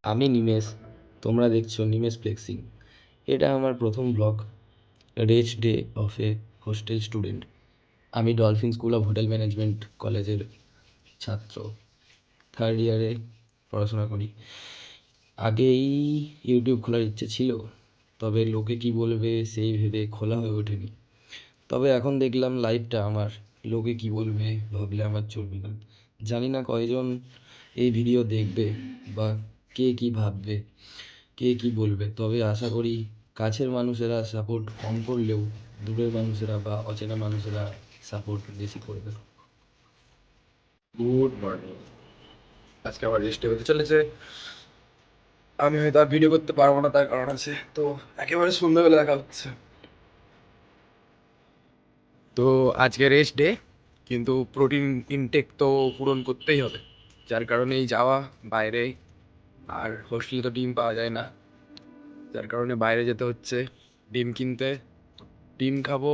আমি নিমেষ, তোমরা দেখছো নিমেষ ফ্লেক্সিং। এটা আমার প্রথম blog, rest day of a hostel student. আমি Dolphin school of hotel management কলেজের ছাত্র, থার্ড ইয়ারে পড়াশোনা করি। আগেই ইউটিউব খোলার ইচ্ছে ছিল, তবে লোকে কী বলবে সেই ভেবে খোলা হয়ে ওঠেনি। তবে এখন দেখলাম লাইফটা আমার, লোকে কী বলবে ভাবলে আমার চলবে না। জানি না কয়জন এই ভিডিও দেখবে বা কে কী ভাববে, কে কী বলবে, তবে আশা করি কাছের মানুষেরা সাপোর্ট কম করলেও দূরের মানুষেরা বা অচেনা মানুষেরা সাপোর্ট বেশি করবে। Good morning. আজকে আবার রেস্টে হতে চলেছে। আমি হয়তো আর ভিডিও করতে পারবো না, তার কারণ আছে। তো একেবারে সন্ধ্যাবেলা দেখা হচ্ছে। তো আজকে রেস্ট ডে, কিন্তু প্রোটিন ইনটেক তো পূরণ করতেই হবে, যার কারণেই যাওয়া বাইরে। আর হোস্টেলে তো ডিম পাওয়া যায় না, যার কারণে বাইরে যেতে হচ্ছে ডিম কিনতে। ডিম খাবো,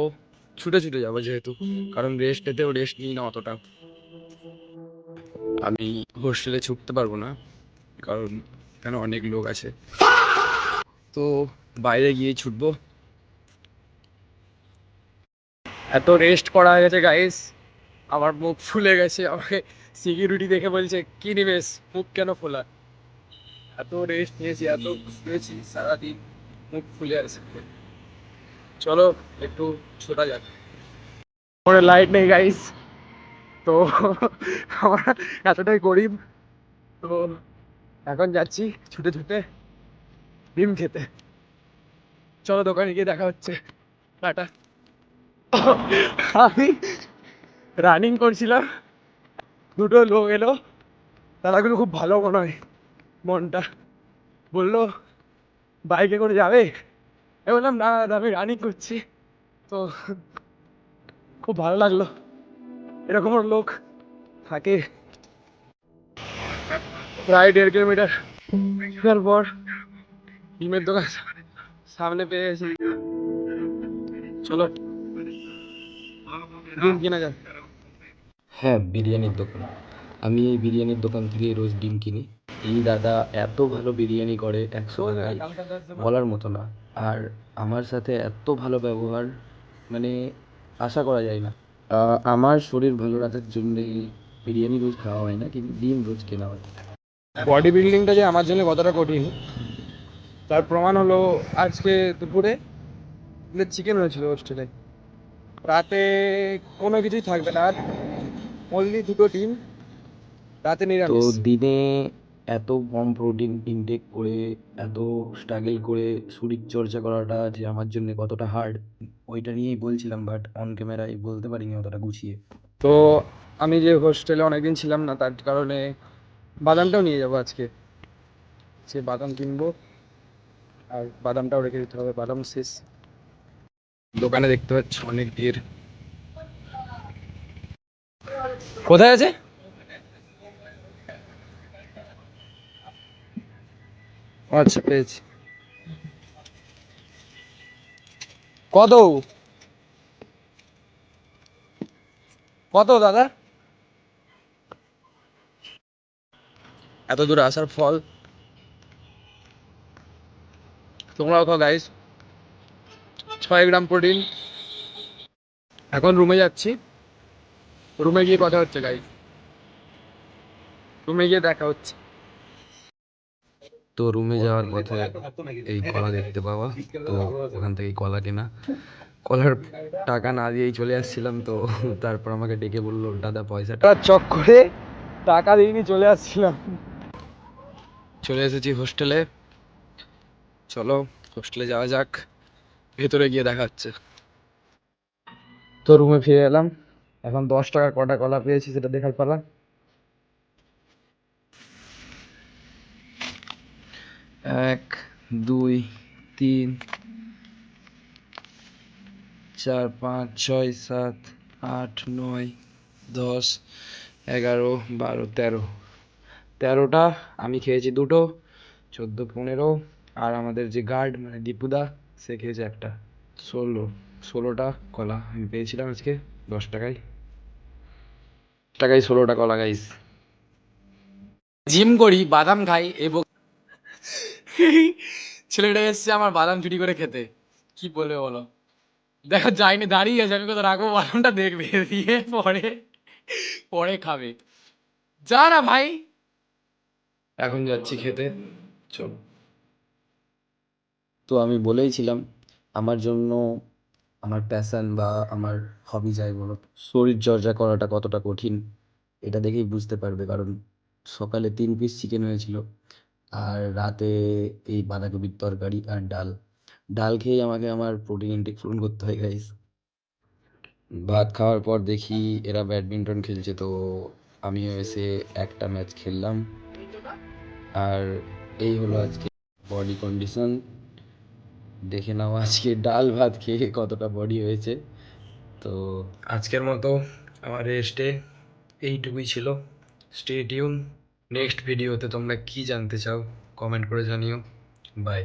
ছুটে ছুটে যাবো যেহেতু, কারণ রেস্ট নিতেও রেস্ট নিই না অতটা। আমি হোস্টেলে ছুটতে পারবো না, কারণ এখানে অনেক লোক আছে। তো বাইরে গিয়ে ছুটবো। এত রেস্ট করা হয়ে গেছে গাইস, আমার মুখ ফুলে গেছে। আমাকে সিকিউরিটি দেখে বলছে কি নিবেশ, মুখ কেন ফোলা? এত রেস্ট নিয়েছি, এত শুয়েছি সারাদিন, মুখ ফুলে আছে। চলো একটু ছোটা যাক। পরে লাইট নেই গাইস, তো আমরা এতটাই গরিব। তো এখন যাচ্ছি ছুটে ছুটে ডিম খেতে। চলো দোকানে গিয়ে দেখা হচ্ছে, টাটা। আমি রানিং করছিলাম, দুটো লোক এলো, তারা কিন্তু খুব ভালো মনে হয়, মনটা বললো বাইকে করে যাবে। আমি বললাম না দাদা, আমি রানিং করছি। তো খুব ভালো লাগলো, এরকম লোক থাকে। প্রায় 1.5 কিলোমিটার পর ডিমের দোকান সামনে পেয়ে গেছি। চলো ডিম কিনা যাক। হ্যাঁ, বিরিয়ানির দোকান। আমি এই বিরিয়ানির দোকান থেকে রোজ ডিম কিনি। এই দাদা এত ভালো বিরিয়ানি করে, 100 টাকায় বলার মতো না। আর আমার সাথে এত ভালো ব্যবহার, মানে আশা করা যায় না। আমার শরীর ভালো রাখার জন্যে বিরিয়ানি রোজ খাওয়া হয় না, কিন্তু ডিম রোজ কেনা হয়। বডি বিল্ডিংটা যে আমার জন্য কতটা কঠিন তার প্রমাণ হলো আজকে দুপুরে চিকেন হয়েছিল হোস্টেলে। রাতে কোনো কিছুই থাকবে না, আর অনলি দুটো ডিম, রাতে তো নিরামিষ। দিনে এত কম প্রোটিন ইনটেক করে, এত স্ট্রাগল করে শরীরচর্চা করাটা যে আমার জন্য কতটা হার্ড, ওইটা নিয়েই বলছিলাম, বাট অন ক্যামেরায় বলতে পারিনি অতটা গুছিয়ে। তো আমি যে হোস্টেলে অনেকদিন ছিলাম না, তার কারণে বাদামটাও নিয়ে যাবো আজকে। সে বাদাম কিনবো, আর বাদামটাও রেখে দিতে হবে, বাদাম শেষ। দোকানে দেখতে পাচ্ছ অনেক ভিড়। কোথায় আছে? আচ্ছা পেয়েছি। কত কত দাদা? এত দূরে আসার ফল তোমরাও খাও গাইস। 6 gram protein. এখন রুমে যাচ্ছি, রুমে গিয়ে কথা হচ্ছে গাইস, রুমে গিয়ে দেখা হচ্ছে। তো রুমে যাওয়ার পথে এই কলা দেখতে পাওয়া, তো ওখান থেকে কলা কেনা। কলার টাকা না দিয়েই চলে আসছিলাম, তো তারপর আমাকে ডেকে বললো দাদা পয়সাটা। চক্করে টাকা দিইনি, চলে আসছিলাম। চলে এসেছি হোস্টেলে, চলো হোস্টেলে যাওয়া যাক, ভেতরে গিয়ে দেখা হচ্ছে। তো রুমে ফিরে এলাম, এখন 10 টাকার কটা কলা পেয়েছি সেটা দেখার পালা। 1, 2, 3, 4, 5, 6, 7, 8, 9, 10, 11, 12, 13। 13টা, আমি খেয়েছি দুটো, 14, 15। আর আমাদের যে গার্ড মানে দীপুদা, সে খেয়েছে একটা। 16টা কলা আমি পেয়েছিলাম আজকে 10 টাকায়। 16টা কলা গাইস। জিম করি, বাদাম খাই এবং ছেলেটা এসছে আমার বাদাম চুরি করে খেতে, কি বলবে বলো? দেখো যাইনি, দাঁড়িয়ে আছে, আমি কোথাও রাখবো বাদামটা, দেখবে দিয়ে পরে পরে খাবে। যা না ভাই। এখন যাচ্ছি খেতে, চল। তো আমি বলেইছিলাম আমার জন্য আমার প্যাশন বা আমার হবি যাই বলো, শরীরচর্চা করাটা কতটা কঠিন এটা দেখেই বুঝতে পারবে। কারণ সকালে 3 পিস চিকেন হয়েছিল, আর রাতে এই বাঁধাকপির তরকারি আর ডাল। ডাল খেয়েই আমাকে আমার প্রোটিন ইনটেক পূরণ করতে হয় গাইস। ভাত খাওয়ার পর দেখি এরা ব্যাডমিন্টন খেলছে, তো আমিও এসে একটা ম্যাচ খেললাম। আর এই হলো আজকে বডি কন্ডিশন, দেখে নাও আজকে ডাল ভাত খেয়ে কতটা বডি হয়েছে। তো আজকের মতো আমার রেস্টে এইটুকুই ছিল। স্টে টিউন, নেক্সট ভিডিওতে তোমরা কি জানতে চাও কমেন্ট করে জানিও। বাই।